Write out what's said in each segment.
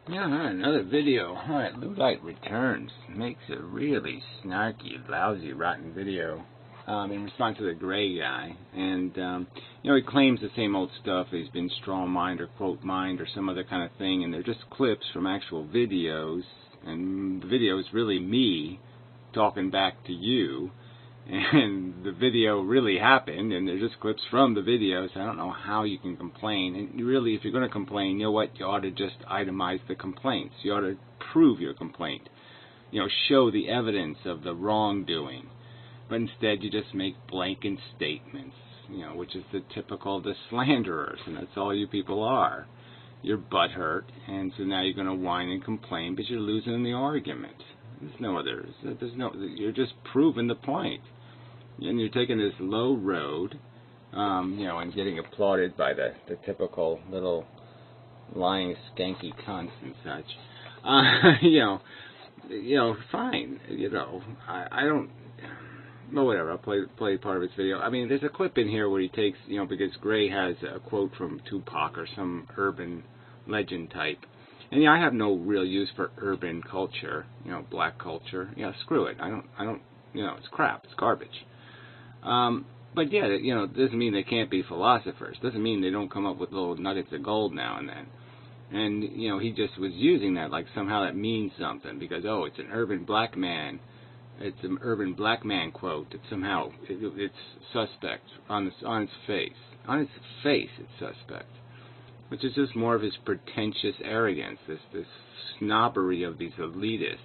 Yeah, another video. Alright, Luddite Returns makes a really snarky, lousy, rotten video in response to the Gray guy. And, he claims the same old stuff. He's been straw mined or quote mined or some other kind of thing. And they're just clips from actual videos. And the video is really me talking back to you. And the video really happened, and they're just clips from the video, so I don't know how you can complain. And really, if you're going to complain, you know what? You ought to just itemize the complaints. You ought to prove your complaint. Show the evidence of the wrongdoing. But instead, you just make blanket statements, which is the typical of the slanderers, and that's all you people are. You're butthurt, and so now you're going to whine and complain, but you're losing the argument. You're just proving the point. And you're taking this low road, and getting applauded by the typical little lying skanky cunts and such. Fine. I don't. Well, whatever. I'll play part of his video. I mean, there's a clip in here where he takes, because Gray has a quote from Tupac or some urban legend type. And I have no real use for urban culture, black culture. Yeah, screw it. I don't, it's crap. It's garbage. But yeah, it doesn't mean they can't be philosophers. Doesn't mean they don't come up with little nuggets of gold now and then. And, he just was using that like somehow that means something because, it's an urban black man. It's an urban black man quote. It's somehow, it's suspect on its face. On its face, it's suspect. Which is just more of his pretentious arrogance, this snobbery of these elitists.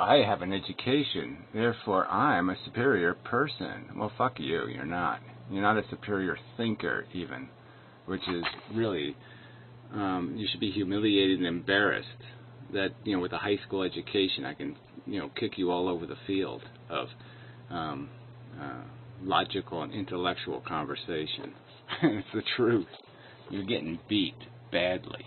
I have an education, therefore I'm a superior person. Well, fuck you, you're not. You're not a superior thinker, even. Which is really, you should be humiliated and embarrassed that, with a high school education I can, kick you all over the field of logical and intellectual conversation. It's the truth. You're getting beat badly.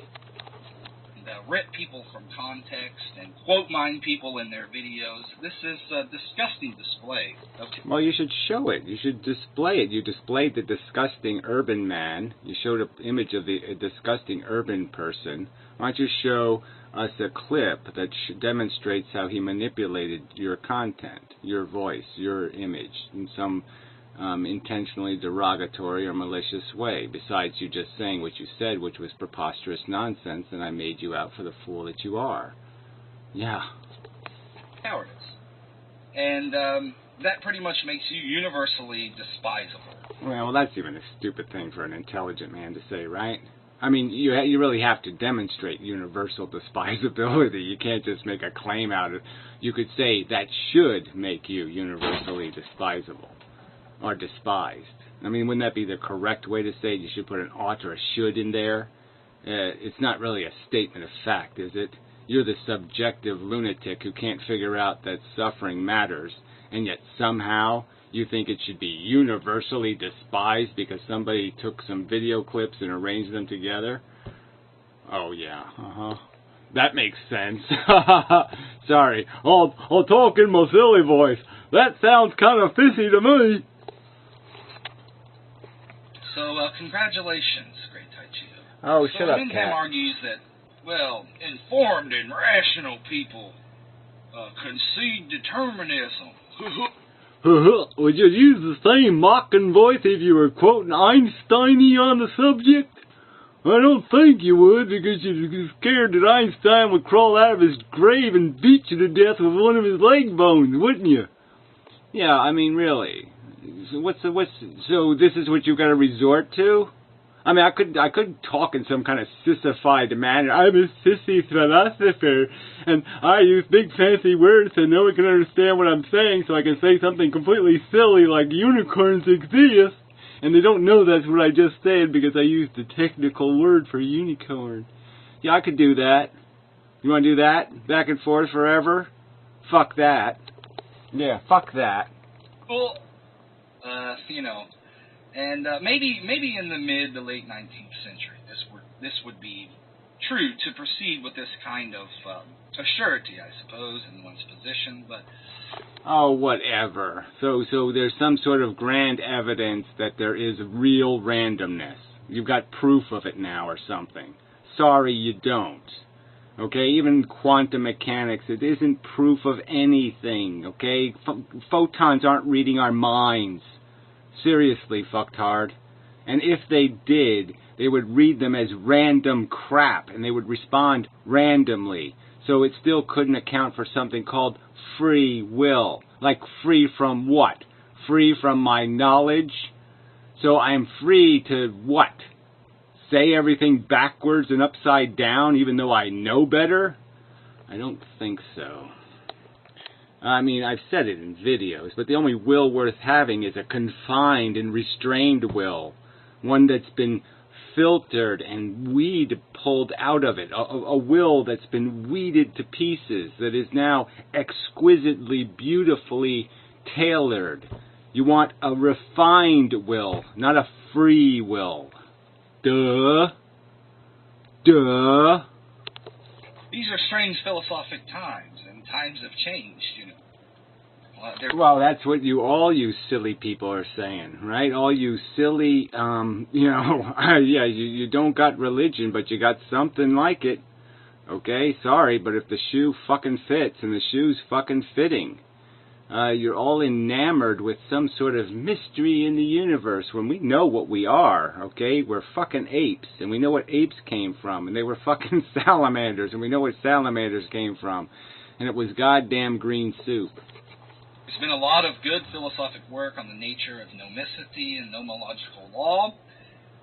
Rip people from context and quote mine people in their videos. This is a disgusting display. Okay. Well, you should show it. You should display it. You displayed the disgusting urban man. You showed an image of a disgusting urban person. Why don't you show us a clip that demonstrates how he manipulated your content, your voice, your image in some intentionally derogatory or malicious way, besides you just saying what you said, which was preposterous nonsense, and I made you out for the fool that you are. Yeah. Cowardice. And that pretty much makes you universally despisable. Well, that's even a stupid thing for an intelligent man to say, right? I mean, you really have to demonstrate universal despisability. You can't just make a claim out of it. You could say that should make you universally despisable. Or despised. I mean, wouldn't that be the correct way to say it? You should put an ought or a should in there. It's not really a statement of fact, is it? You're the subjective lunatic who can't figure out that suffering matters, and yet somehow you think it should be universally despised because somebody took some video clips and arranged them together? Oh, yeah. That makes sense. Sorry. I'll talk in my silly voice. That sounds kind of fishy to me. So, congratulations, Great Tai Cheeto. Oh, shut up, Eminem Cat. argues that, informed and rational people concede determinism. Would you use the same mocking voice if you were quoting Einstein-y on the subject? I don't think you would, because you're scared that Einstein would crawl out of his grave and beat you to death with one of his leg bones, wouldn't you? Yeah, I mean, really. So this is what you've got to resort to? I mean, I could talk in some kind of sissified manner. I'm a sissy philosopher, and I use big fancy words so no one can understand what I'm saying, so I can say something completely silly like unicorns exist, and they don't know that's what I just said because I used the technical word for unicorn. Yeah, I could do that. You want to do that? Back and forth forever? Fuck that. Yeah, fuck that. Well, and maybe in the mid to late 19th century, this would be true to proceed with this kind of assurity, I suppose, in one's position, but... Oh, whatever. So there's some sort of grand evidence that there is real randomness. You've got proof of it now or something. Sorry, you don't. Okay, even quantum mechanics, it isn't proof of anything, okay? Photons aren't reading our minds. Seriously, fucktard. And if they did, they would read them as random crap, and they would respond randomly. So it still couldn't account for something called free will. Like free from what? Free from my knowledge? So I'm free to what? Say everything backwards and upside down even though I know better? I don't think so. I mean, I've said it in videos, but the only will worth having is a confined and restrained will. One that's been filtered and weed pulled out of it. A will that's been weeded to pieces, that is now exquisitely, beautifully tailored. You want a refined will, not a free will. Duh. Duh. These are strange philosophic times, and times have changed, you know. Well, that's what all you silly people are saying, right? All you silly, yeah, you don't got religion, but you got something like it. Okay, sorry, but if the shoe fucking fits, and the shoe's fucking fitting, you're all enamored with some sort of mystery in the universe when we know what we are, okay? We're fucking apes, and we know what apes came from, and they were fucking salamanders, and we know what salamanders came from, and it was goddamn green soup. There's been a lot of good philosophic work on the nature of nomicity and nomological law.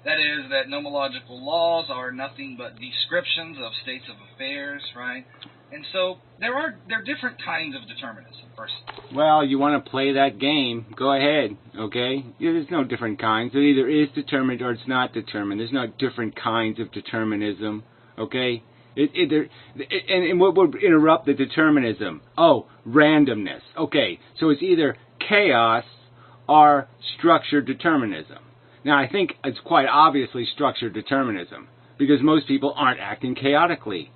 That is, that nomological laws are nothing but descriptions of states of affairs, right? And so there are different kinds of determinism. First. Well, you want to play that game, go ahead, okay? There's no different kinds. It either is determined or it's not determined. There's no different kinds of determinism, okay? And what would interrupt the determinism? Oh, randomness. Okay, so it's either chaos or structured determinism. Now, I think it's quite obviously structured determinism, because most people aren't acting chaotically.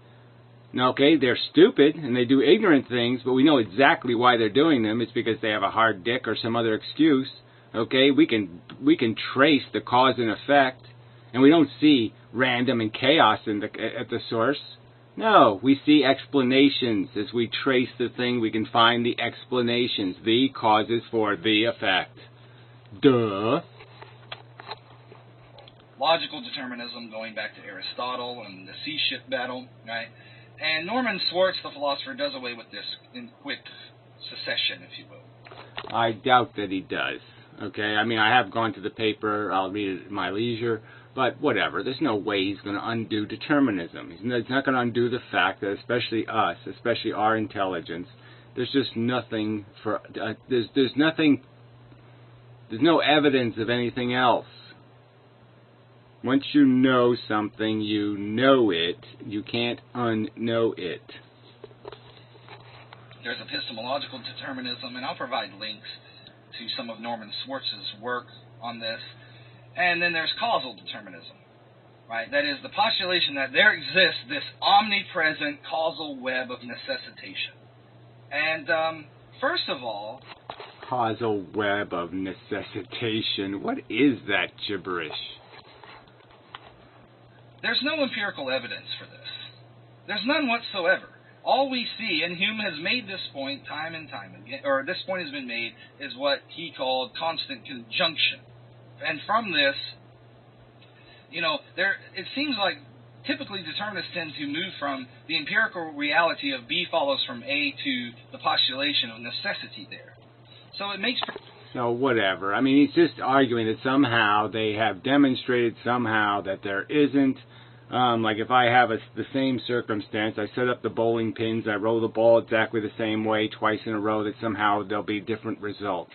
Now, okay, they're stupid, and they do ignorant things, but we know exactly why they're doing them. It's because they have a hard dick or some other excuse. Okay, we can trace the cause and effect, and we don't see random and chaos at the source. No, we see explanations. As we trace the thing, we can find the explanations, the causes for the effect. Duh. Logical determinism, going back to Aristotle and the sea ship battle, right? And Norman Swartz, the philosopher, does away with this in quick succession, if you will. I doubt that he does. Okay, I mean, I have gone to the paper. I'll read it at my leisure. But whatever, there's no way he's going to undo determinism. He's not going to undo the fact that especially us, especially our intelligence, there's just nothing for, there's no evidence of anything else. Once you know something, you know it. You can't unknow it. There's epistemological determinism, and I'll provide links to some of Norman Swartz's work on this. And then there's causal determinism, right? That is the postulation that there exists this omnipresent causal web of necessitation. And first of all... Causal web of necessitation. What is that gibberish? There's no empirical evidence for this. There's none whatsoever. All we see, and Hume has made this point time and time again, or this point has been made, is what he called constant conjunction. And from this, it seems like typically determinists tend to move from the empirical reality of B follows from A to the postulation of necessity there. So it makes... So whatever. I mean, he's just arguing that somehow they have demonstrated somehow that there isn't. Like if I have the same circumstance, I set up the bowling pins, I roll the ball exactly the same way twice in a row, that somehow there'll be different results.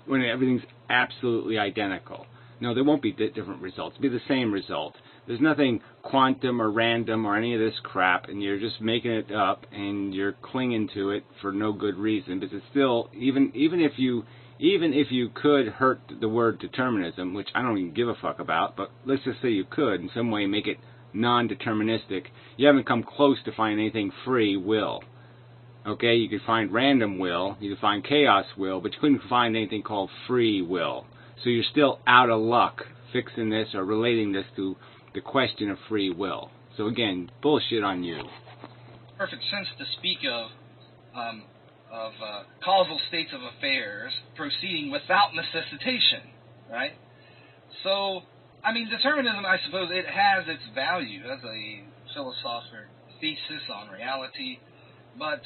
When everything's absolutely identical. No, there won't be different results. It'll be the same result. There's nothing quantum or random or any of this crap, and you're just making it up, and you're clinging to it for no good reason. Because it's still, even if you could hurt the word determinism, which I don't even give a fuck about, but let's just say you could in some way make it non-deterministic, you haven't come close to finding anything free will. Okay, you could find random will, you could find chaos will, but you couldn't find anything called free will. So you're still out of luck fixing this or relating this to the question of free will. So again, bullshit on you. Perfect sense to speak of causal states of affairs proceeding without necessitation, right? So, I mean, determinism, I suppose, it has its value as a philosophical thesis on reality, but,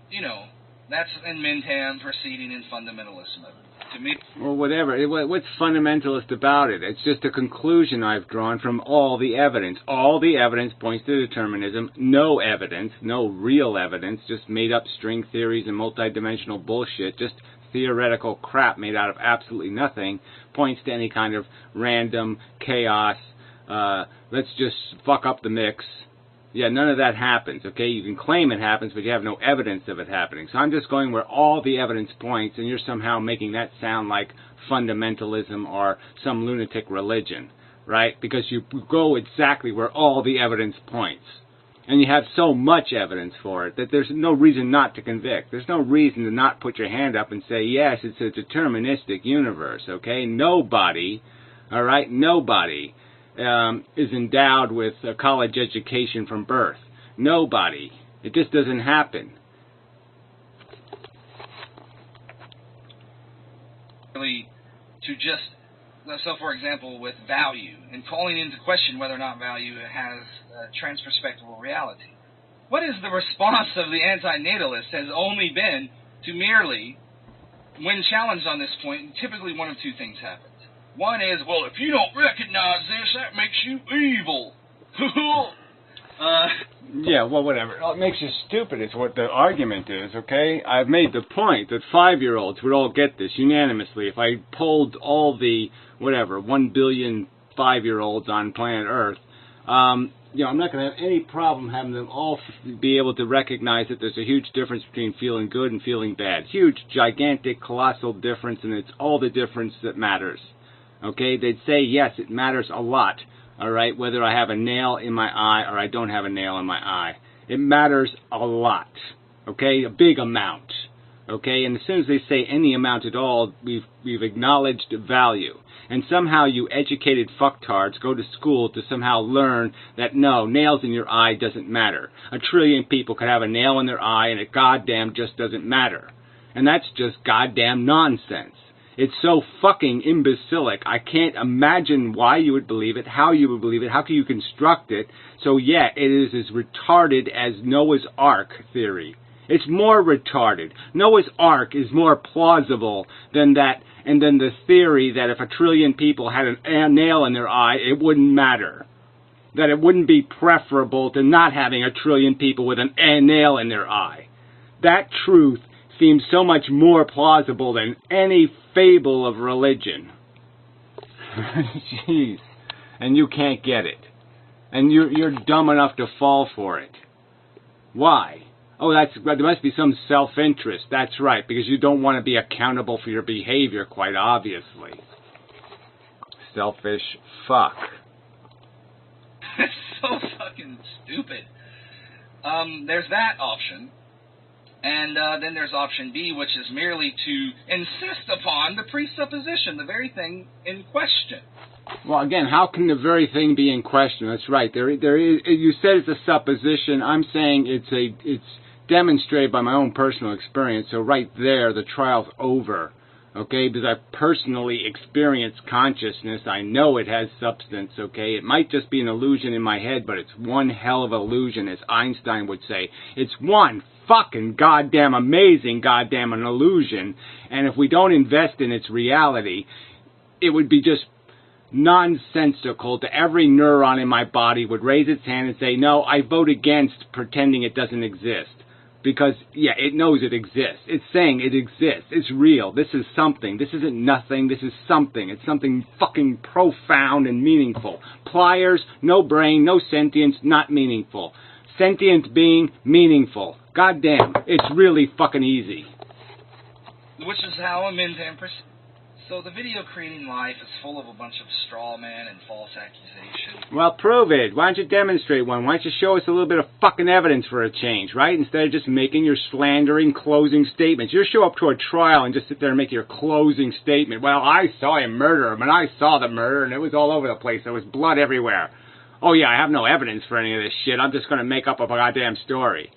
you know, that's in Mintam proceeding in fundamentalism. To me, well, whatever. What's fundamentalist about it? It's just a conclusion I've drawn from all the evidence. All the evidence points to determinism. No evidence, no real evidence, just made-up string theories and multidimensional bullshit, just theoretical crap made out of absolutely nothing, points to any kind of random chaos. Let's just fuck up the mix. Yeah, none of that happens, okay? You can claim it happens, but you have no evidence of it happening. So I'm just going where all the evidence points, and you're somehow making that sound like fundamentalism or some lunatic religion, right? Because you go exactly where all the evidence points. And you have so much evidence for it that there's no reason not to convict. There's no reason to not put your hand up and say, yes, it's a deterministic universe, okay? Nobody, all right, nobody is endowed with a college education from birth. Nobody. It just doesn't happen. Really, to just, so for example, with value, and calling into question whether or not value has transperspectival reality. What is the response of the anti-natalist has only been to merely, when challenged on this point, typically one of two things happens. One is, well, if you don't recognize this, that makes you evil. Yeah, well, whatever. It makes you stupid is what the argument is, okay? I've made the point that 5-year-olds would all get this unanimously. If I polled all the, 1 billion 5-year-olds on planet Earth, I'm not going to have any problem having them all be able to recognize that there's a huge difference between feeling good and feeling bad. Huge, gigantic, colossal difference, and it's all the difference that matters. Okay, they'd say, yes, it matters a lot, all right, whether I have a nail in my eye or I don't have a nail in my eye. It matters a lot, okay, a big amount, okay, and as soon as they say any amount at all, we've acknowledged value. And somehow you educated fucktards go to school to somehow learn that, no, nails in your eye doesn't matter. 1 trillion people could have a nail in their eye and it goddamn just doesn't matter. And that's just goddamn nonsense. It's so fucking imbecilic. I can't imagine why you would believe it, how you would believe it, how can you construct it. So yeah, it is as retarded as Noah's Ark theory. It's more retarded. Noah's Ark is more plausible than that, and then the theory that if 1 trillion people had a nail in their eye, it wouldn't matter. That it wouldn't be preferable to not having 1 trillion people with a nail in their eye. That truth seems so much more plausible than any fable of religion. Jeez. And you can't get it. And you're dumb enough to fall for it. Why? Oh, there must be some self-interest. That's right, because you don't want to be accountable for your behavior, quite obviously. Selfish fuck. It's so fucking stupid. There's that option. And then there's option B, which is merely to insist upon the presupposition, the very thing in question. Well, again, how can the very thing be in question? That's right. There is. You said it's a supposition. I'm saying it's demonstrated by my own personal experience. So right there, the trial's over. Okay, because I've personally experienced consciousness. I know it has substance. Okay, it might just be an illusion in my head, but it's one hell of an illusion, as Einstein would say. It's one fucking goddamn amazing goddamn an illusion. And if we don't invest in its reality, it would be just nonsensical to every neuron in my body would raise its hand and say, no, I vote against pretending it doesn't exist. Because, yeah, it knows it exists. It's saying it exists. It's real. This is something. This isn't nothing. This is something. It's something fucking profound and meaningful. Pliers, no brain, no sentience, not meaningful. Sentient being, meaningful. Goddamn, it's really fucking easy. Which is how I'm into Empress. So the video creating life is full of a bunch of straw man and false accusations. Well, prove it. Why don't you demonstrate one? Why don't you show us a little bit of fucking evidence for a change, right? Instead of just making your slandering closing statements. You show up to a trial and just sit there and make your closing statement. Well, I saw him murder him, and I saw the murder, and it was all over the place. There was blood everywhere. oh yeah, I have no evidence for any of this shit. I'm just going to make up a goddamn story.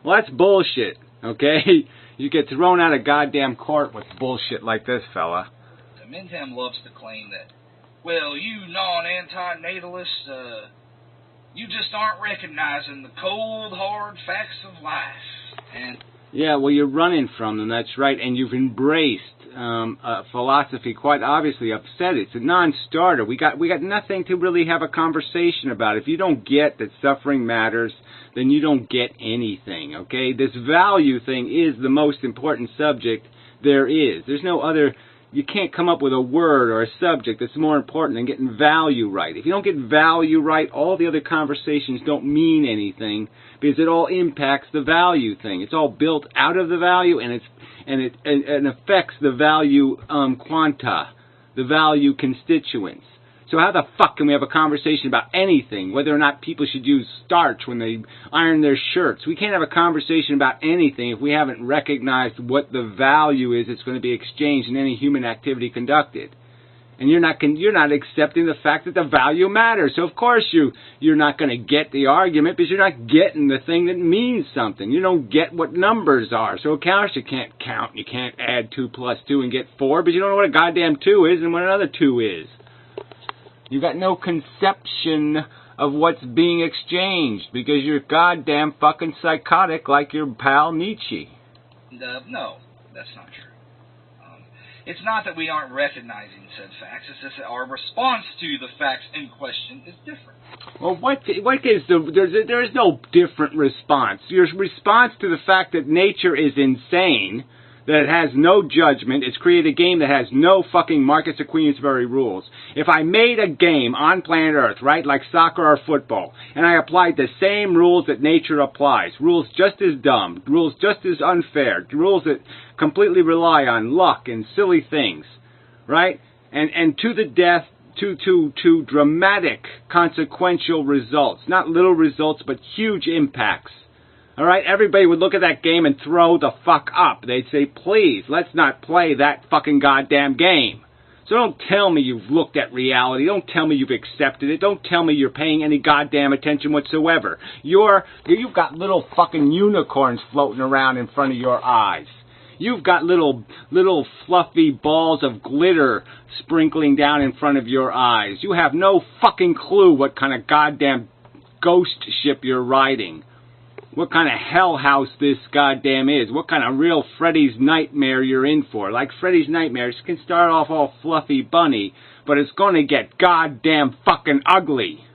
Well, that's bullshit, okay? You get thrown out of goddamn court with bullshit like this, fella. The Mentam loves to claim that, well, you non-antinatalists, you just aren't recognizing the cold, hard facts of life. And yeah, well, you're running from them, that's right, and you've embraced a philosophy, quite obviously. I've said it's a non-starter. We got nothing to really have a conversation about. If you don't get that suffering matters, then you don't get anything, okay? This value thing is the most important subject there is. There's no other... You can't come up with a word or a subject that's more important than getting value right. If you don't get value right, all the other conversations don't mean anything because it all impacts the value thing. It's all built out of the value, and it affects the value quanta, the value constituents. So how the fuck can we have a conversation about anything, whether or not people should use starch when they iron their shirts? We can't have a conversation about anything if we haven't recognized what the value is that's going to be exchanged in any human activity conducted. And you're not accepting the fact that the value matters. So of course you're not going to get the argument because you're not getting the thing that means something. You don't get what numbers are. So of course you can't count. You can't add 2 plus 2 and get 4, but you don't know what a goddamn 2 is and what another 2 is. You got no conception of what's being exchanged because you're goddamn fucking psychotic like your pal Nietzsche. No, that's not true. It's not that we aren't recognizing said facts. It's just that our response to the facts in question is different. Well, what is there is no different response. Your response to the fact that nature is insane, that it has no judgment, it's created a game that has no fucking Marcus Aquinas-Very rules. If I made a game on planet Earth, right, like soccer or football, and I applied the same rules that nature applies, rules just as dumb, rules just as unfair, rules that completely rely on luck and silly things, right, and to the death, to dramatic consequential results, not little results, but huge impacts. All right, everybody would look at that game and throw the fuck up. They'd say, please, let's not play that fucking goddamn game. So don't tell me you've looked at reality. Don't tell me you've accepted it. Don't tell me you're paying any goddamn attention whatsoever. You've got little fucking unicorns floating around in front of your eyes. You've got little fluffy balls of glitter sprinkling down in front of your eyes. You have no fucking clue what kind of goddamn ghost ship you're riding. What kind of hell house this goddamn is. What kind of real Freddy's Nightmare you're in for. Like Freddy's Nightmares can start off all fluffy bunny, but it's going to get goddamn fucking ugly.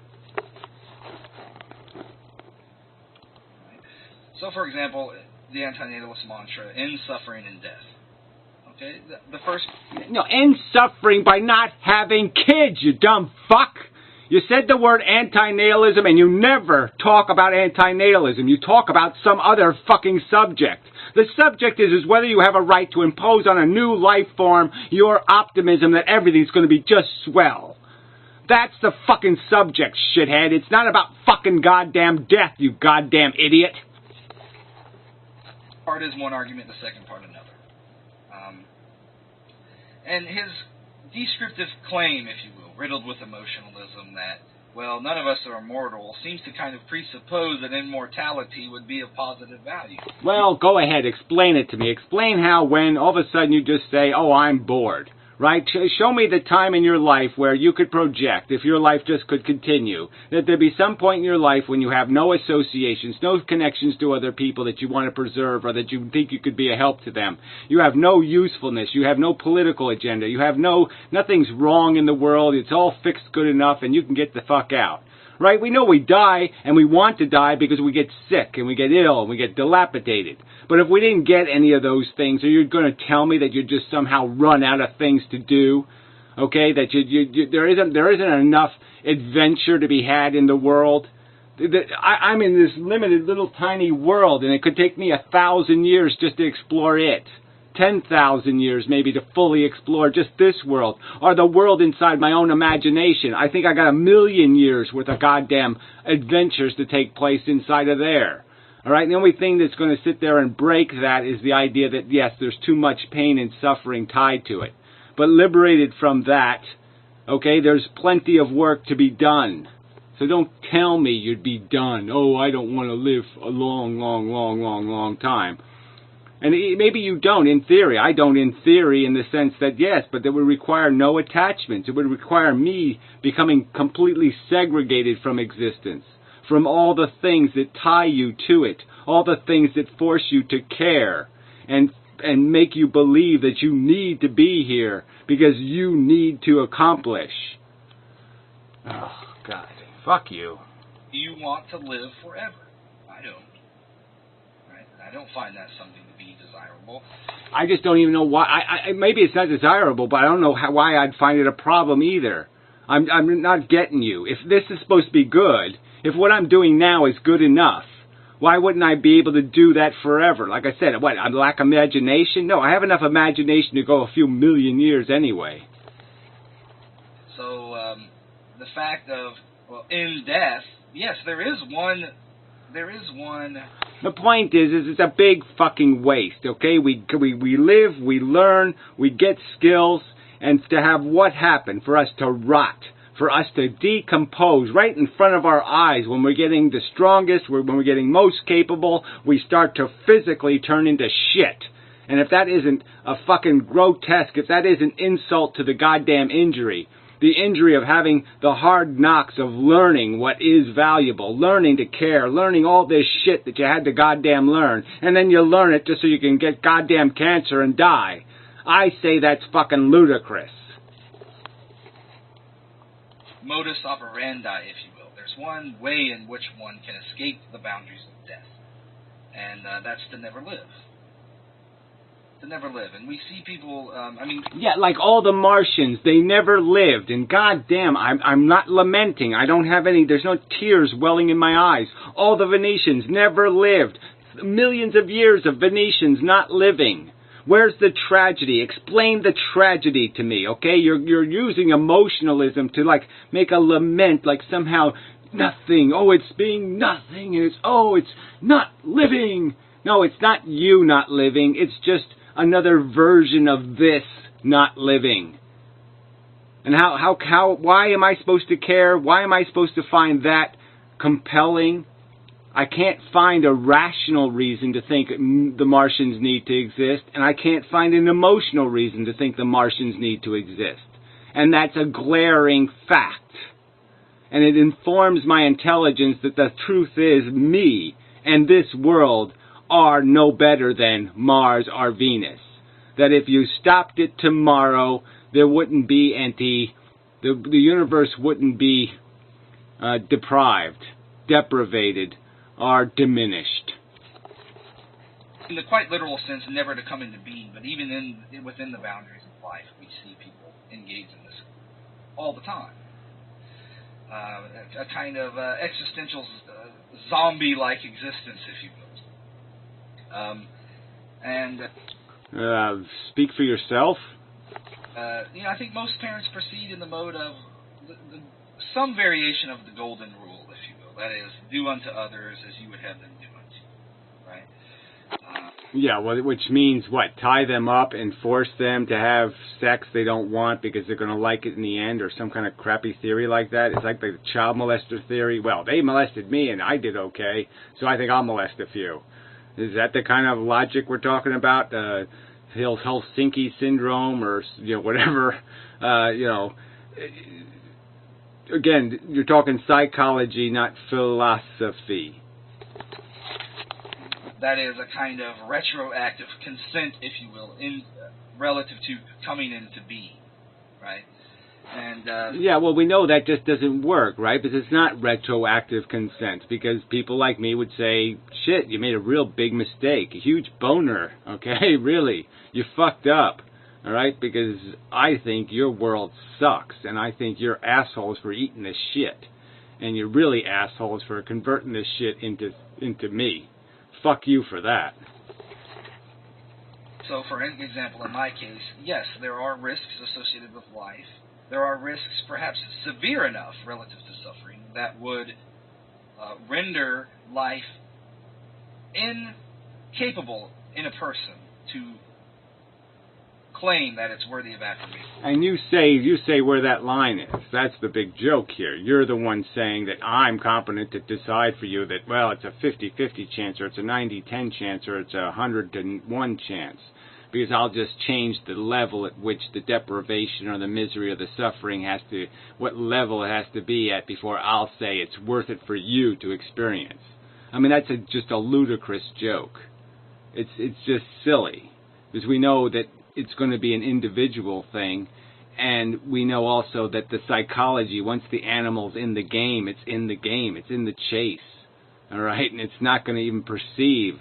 So, for example, the antinatalist mantra, end suffering and death. Okay? The first... No, end suffering by not having kids, you dumb fuck. You said the word antinatalism and you never talk about antinatalism. You talk about some other fucking subject. The subject is whether you have a right to impose on a new life form your optimism that everything's going to be just swell. That's the fucking subject, shithead. It's not about fucking goddamn death, you goddamn idiot. Part is one argument, the second part another. And his descriptive claim, if you will, riddled with emotionalism that, well, none of us are immortal, seems to kind of presuppose that immortality would be of positive value. Well, go ahead, explain it to me. Explain how when all of a sudden you just say, oh, I'm bored, right? Show me the time in your life where you could project, if your life just could continue, that there'd be some point in your life when you have no associations, no connections to other people that you want to preserve or that you think you could be a help to them. You have no usefulness. You have no political agenda. You have nothing's wrong in the world. It's all fixed good enough and you can get the fuck out. Right? We know we die, and we want to die because we get sick, and we get ill, and we get dilapidated. But if we didn't get any of those things, are you going to tell me that you just somehow run out of things to do? Okay? That there isn't enough adventure to be had in the world? I'm in this limited little tiny world, and it could take me 1,000 years just to explore it. 10,000 years maybe to fully explore just this world, or the world inside my own imagination. I think I got 1,000,000 years worth of goddamn adventures to take place inside of there. All right, the only thing that's going to sit there and break that is the idea that, yes, there's too much pain and suffering tied to it. But liberated from that, okay, there's plenty of work to be done. So don't tell me you'd be done. Oh, I don't want to live a long time. And maybe you don't in theory. I don't in theory in the sense that, yes, but it would require no attachments. It would require me becoming completely segregated from existence, from all the things that tie you to it, all the things that force you to care and make you believe that you need to be here because you need to accomplish. Oh, God. Fuck you. You want to live forever. I don't. Right? I don't find that something to be desirable. I just don't even know why. Maybe it's not desirable, but I don't know why I'd find it a problem either. I'm not getting you. If this is supposed to be good, if what I'm doing now is good enough, why wouldn't I be able to do that forever? Like I said, what, I lack imagination? No, I have enough imagination to go a few million years anyway. So, the fact of, well, in death, yes, there is one. The point is it's a big fucking waste, okay? We live, we learn, we get skills, and to have what happen? For us to rot, for us to decompose right in front of our eyes when we're getting the strongest, when we're getting most capable, we start to physically turn into shit. And if that isn't a fucking grotesque, if that isn't insult to the goddamn injury, the injury of having the hard knocks of learning what is valuable, learning to care, learning all this shit that you had to goddamn learn, and then you learn it just so you can get goddamn cancer and die. I say that's fucking ludicrous. Modus operandi, if you will. There's one way in which one can escape the boundaries of death, and that's to never live. To never live. And we see people, yeah, like all the Martians, they never lived. And goddamn, I'm not lamenting. I don't have any, there's no tears welling in my eyes. All the Venetians never lived. Millions of years of Venetians not living. Where's the tragedy? Explain the tragedy to me, okay? You're using emotionalism to, like, make a lament, like somehow nothing. Oh, it's being nothing. And it's not living. No, it's not you not living. It's just another version of this not living. And why am I supposed to care? Why am I supposed to find that compelling? I can't find a rational reason to think the Martians need to exist, and I can't find an emotional reason to think the Martians need to exist. And that's a glaring fact. And it informs my intelligence that the truth is me and this world are no better than Mars or Venus. That if you stopped it tomorrow, there wouldn't be the universe wouldn't be deprived, deprivated, or diminished. In the quite literal sense, never to come into being, but even within the boundaries of life, we see people engage in this all the time. A kind of existential zombie-like existence, if you will. Speak for yourself. I think most parents proceed in the mode of some variation of the golden rule, if you will. That is, do unto others as you would have them do unto you, right? Yeah, well, which means what? Tie them up and force them to have sex they don't want because they're going to like it in the end, or some kind of crappy theory like that. It's like the child molester theory. Well, they molested me and I did okay, so I think I'll molest a few. Is that the kind of logic we're talking about? Helsinki syndrome, or whatever. Again, you're talking psychology, not philosophy. That is a kind of retroactive consent, if you will, relative to coming into being, right? And yeah, well, we know that just doesn't work, right? Because it's not retroactive consent, because people like me would say, shit, you made a real big mistake, a huge boner, okay? Really, you fucked up, all right? Because I think your world sucks, and I think you're assholes for eating this shit, and you're really assholes for converting this shit into me. Fuck you for that. So, for example, in my case, yes, there are risks associated with life. There are risks perhaps severe enough relative to suffering that would render life incapable in a person to claim that it's worthy of affirmation. And you say where that line is. That's the big joke here. You're the one saying that I'm competent to decide for you that, well, it's a 50-50 chance, or it's a 90-10 chance, or it's a 100-1 chance. Because I'll just change the level at which the deprivation or the misery or the suffering has to, what level it has to be at before I'll say it's worth it for you to experience. I mean, that's just a ludicrous joke. It's just silly. Because we know that it's going to be an individual thing, and we know also that the psychology, once the animal's in the game, it's in the game, it's in the chase, all right? And it's not going to even perceive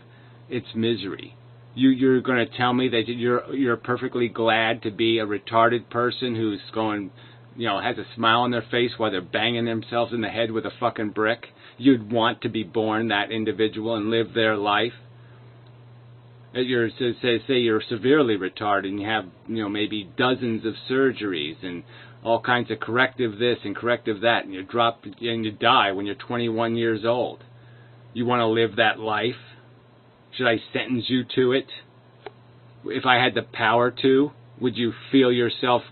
its misery. You're going to tell me that you're perfectly glad to be a retarded person who's going, has a smile on their face while they're banging themselves in the head with a fucking brick? You'd want to be born that individual and live their life? Say you're severely retarded and you have, maybe dozens of surgeries and all kinds of corrective this and corrective that, and you die when you're 21 years old. You want to live that life? Should I sentence you to it? If I had the power to, would you feel yourself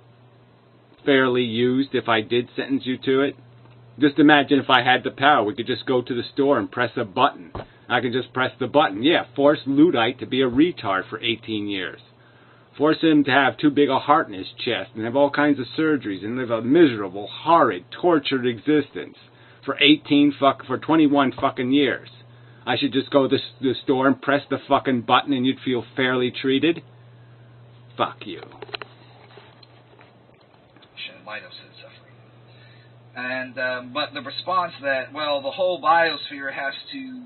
fairly used if I did sentence you to it? Just imagine if I had the power. We could just go to the store and press a button. I can just press the button. Yeah, force Luddite to be a retard for 18 years. Force him to have too big a heart in his chest and have all kinds of surgeries and live a miserable, horrid, tortured existence for 21 fucking years. I should just go to the store and press the fucking button and you'd feel fairly treated? Fuck you. Might have said suffering. And but the response that, well, the whole biosphere has to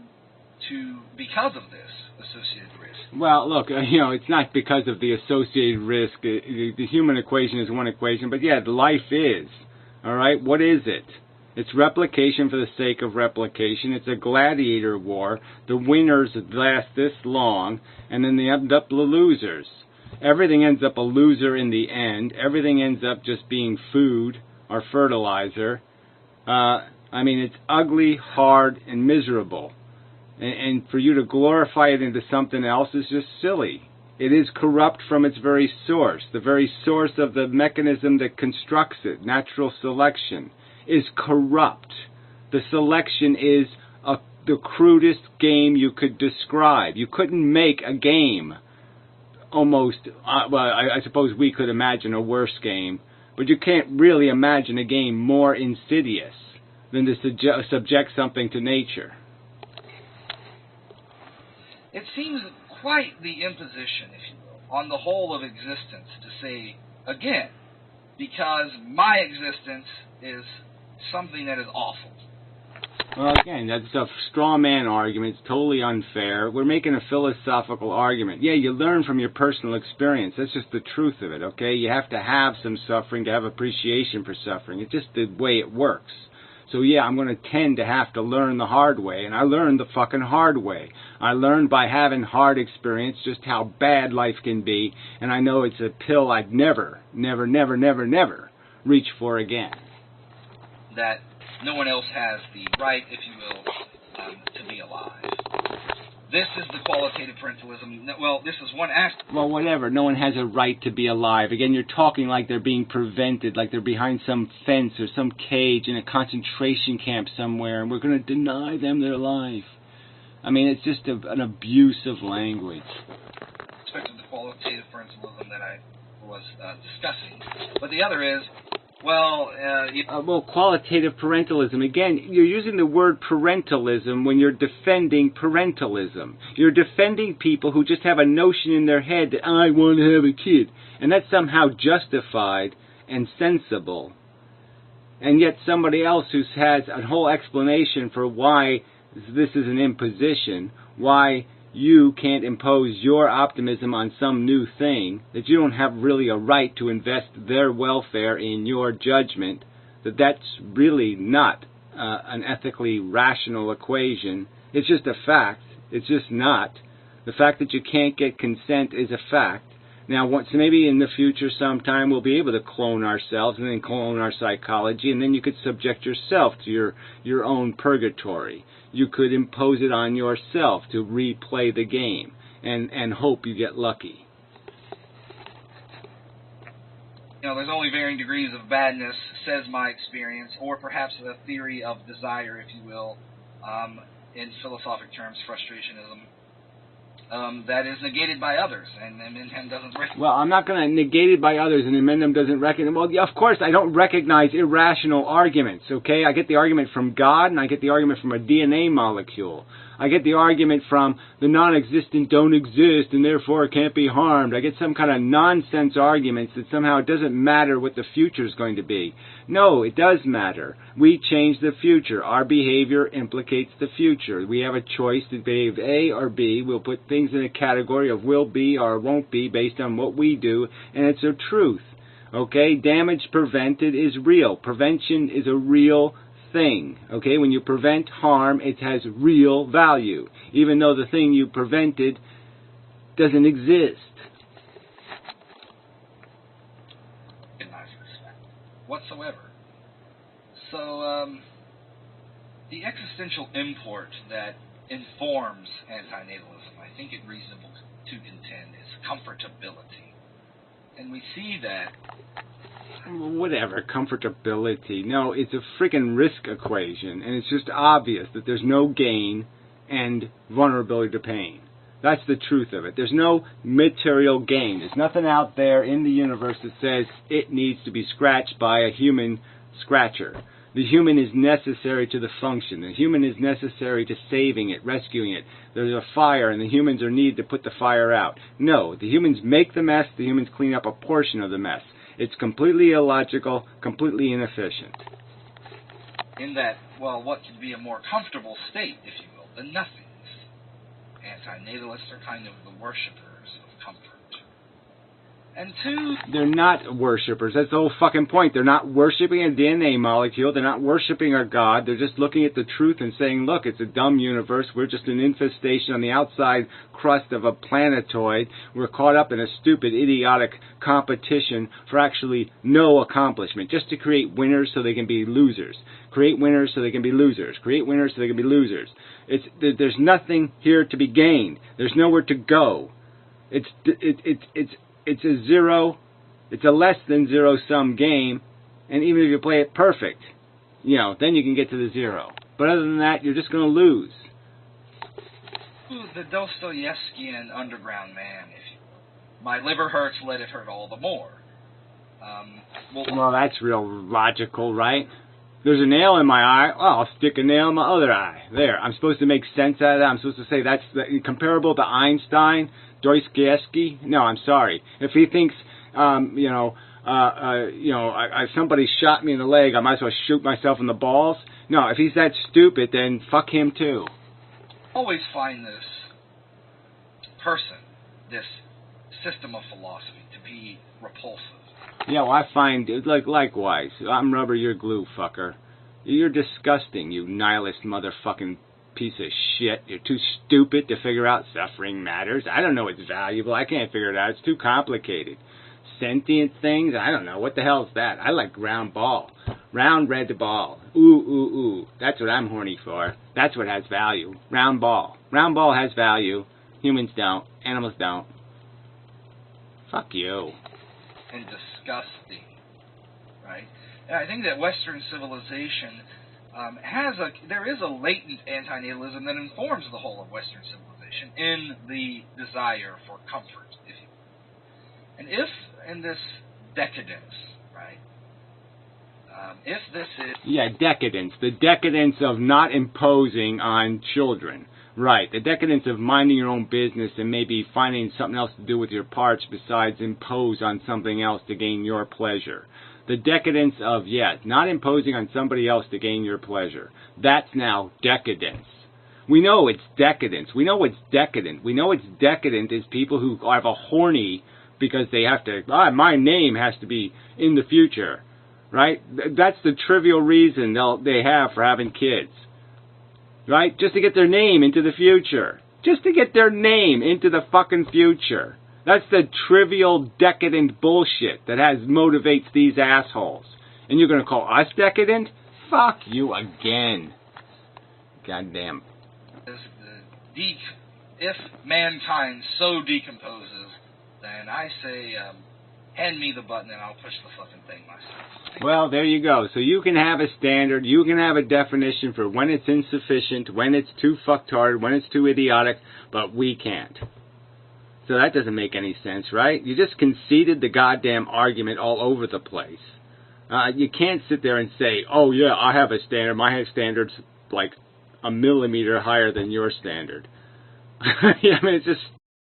because of this associated risk. Well, look, it's not because of the associated risk. The human equation is one equation, but yeah, the life is. All right, what is it? It's replication for the sake of replication. It's a gladiator war. The winners last this long, and then they end up the losers. Everything ends up a loser in the end. Everything ends up just being food or fertilizer. It's ugly, hard, and miserable. And for you to glorify it into something else is just silly. It is corrupt from its very source. The very source of the mechanism that constructs it, natural selection, is corrupt. The selection is the crudest game you could describe. You couldn't make a game I suppose we could imagine a worse game, but you can't really imagine a game more insidious than to subject something to nature. It seems quite the imposition, if you will, on the whole of existence to say, again, because my existence is something that is awful. Well, again, that's a straw man argument. It's totally unfair. We're making a philosophical argument. Yeah, you learn from your personal experience. That's just the truth of it, okay? You have to have some suffering to have appreciation for suffering. It's just the way it works. So, yeah, I'm going to tend to have to learn the hard way, and I learned the fucking hard way. I learned by having hard experience just how bad life can be, and I know it's a pill I'd never reach for again. That no one else has the right, if you will, to be alive. This is the qualitative parentalism. Well, this is one aspect. Well, whatever. No one has a right to be alive. Again, you're talking like they're being prevented, like they're behind some fence or some cage in a concentration camp somewhere, and we're going to deny them their life. I mean, it's just an abuse of language. Aspect of the qualitative parentalism that I was discussing. But the other is, well, qualitative parentalism. Again, you're using the word parentalism when you're defending parentalism. You're defending people who just have a notion in their head that I want to have a kid. And that's somehow justified and sensible. And yet somebody else who has a whole explanation for why this is an imposition, why you can't impose your optimism on some new thing, that you don't have really a right to invest their welfare in your judgment, that's really not an ethically rational equation. It's just a fact. It's just not. The fact that you can't get consent is a fact. Now, so maybe in the future sometime we'll be able to clone ourselves and then clone our psychology, and then you could subject yourself to your own purgatory. You could impose it on yourself to replay the game and hope you get lucky. there's only varying degrees of badness, says my experience, or perhaps the theory of desire, if you will, in philosophic terms, frustrationism, that is negated by others, and Eminem doesn't recognize. Well, I'm not going to negate it by others, and Eminem doesn't recognize. Well, yeah, of course, I don't recognize irrational arguments, okay? I get the argument from God, and I get the argument from a DNA molecule. I get the argument from the non-existent don't exist, and therefore it can't be harmed. I get some kind of nonsense arguments that somehow it doesn't matter what the future is going to be. No, it does matter. We change the future. Our behavior implicates the future. We have a choice to behave A or B. We'll put things in a category of will be or won't be based on what we do, and it's a truth. Okay? Damage prevented is real. Prevention is a real thing. Okay? When you prevent harm, it has real value, even though the thing you prevented doesn't exist. Whatsoever. So, the existential import that informs antinatalism, I think it reasonable to contend, is comfortability. And we see that. Whatever, comfortability. No, it's a freaking risk equation, and it's just obvious that there's no gain and vulnerability to pain. That's the truth of it. There's no material gain. There's nothing out there in the universe that says it needs to be scratched by a human scratcher. The human is necessary to the function. The human is necessary to saving it, rescuing it. There's a fire, and the humans are needed to put the fire out. No, the humans make the mess. The humans clean up a portion of the mess. It's completely illogical, completely inefficient. In that, well, what could be a more comfortable state, if you will, than nothing? Antinatalists are kind of the worshippers of comfort. And two, they're not worshippers. That's the whole fucking point. They're not worshipping a DNA molecule. They're not worshipping a god. They're just looking at the truth and saying, look, it's a dumb universe. We're just an infestation on the outside crust of a planetoid. We're caught up in a stupid, idiotic competition for actually no accomplishment, just to create winners so they can be losers. Create winners so they can be losers. Create winners so they can be losers. There's nothing here to be gained. There's nowhere to go. It's a zero. It's a less than zero sum game, and even if you play it perfect, then you can get to the zero. But other than that, you're just going to lose. The Dostoevskian underground man, if you will. My liver hurts, let it hurt all the more. Well, that's real logical, right? There's a nail in my eye. Well, I'll stick a nail in my other eye. There. I'm supposed to make sense out of that. I'm supposed to say that's comparable to Einstein, Dostoevsky. No, I'm sorry. If he thinks, somebody shot me in the leg, I might as well shoot myself in the balls. No, if he's that stupid, then fuck him too. Always find this person, this system of philosophy, to be repulsive. Yeah, well, I find, likewise. I'm rubber, you're glue, fucker. You're disgusting, you nihilist motherfucking piece of shit. You're too stupid to figure out suffering matters. I don't know what's valuable. I can't figure it out. It's too complicated. Sentient things? I don't know. What the hell is that? I like round ball. Round red ball. Ooh, ooh, ooh. That's what I'm horny for. That's what has value. Round ball. Round ball has value. Humans don't. Animals don't. Fuck you. And disgusting, right? And I think that Western civilization there is a latent antinatalism that informs the whole of Western civilization in the desire for comfort, if you will. And if in this decadence, right? If this is... Yeah, decadence. The decadence of not imposing on children. Right, the decadence of minding your own business and maybe finding something else to do with your parts besides impose on something else to gain your pleasure. The decadence of, not imposing on somebody else to gain your pleasure. That's now decadence. We know it's decadence. We know it's decadent. We know it's decadent is people who have a horny because they have to, my name has to be in the future. Right? That's the trivial reason they have for having kids. Right? Just to get their name into the future. Just to get their name into the fucking future. That's the trivial, decadent bullshit that motivates these assholes. And you're going to call us decadent? Fuck you again. Goddamn. If mankind so decomposes, then I say, hand me the button and I'll push the fucking thing myself. Well, there you go. So you can have a standard, you can have a definition for when it's insufficient, when it's too fucktard, when it's too idiotic, but we can't. So that doesn't make any sense, right? You just conceded the goddamn argument all over the place. You can't sit there and say, oh yeah, I have a standard, my standard's like a millimeter higher than your standard. I mean, it's just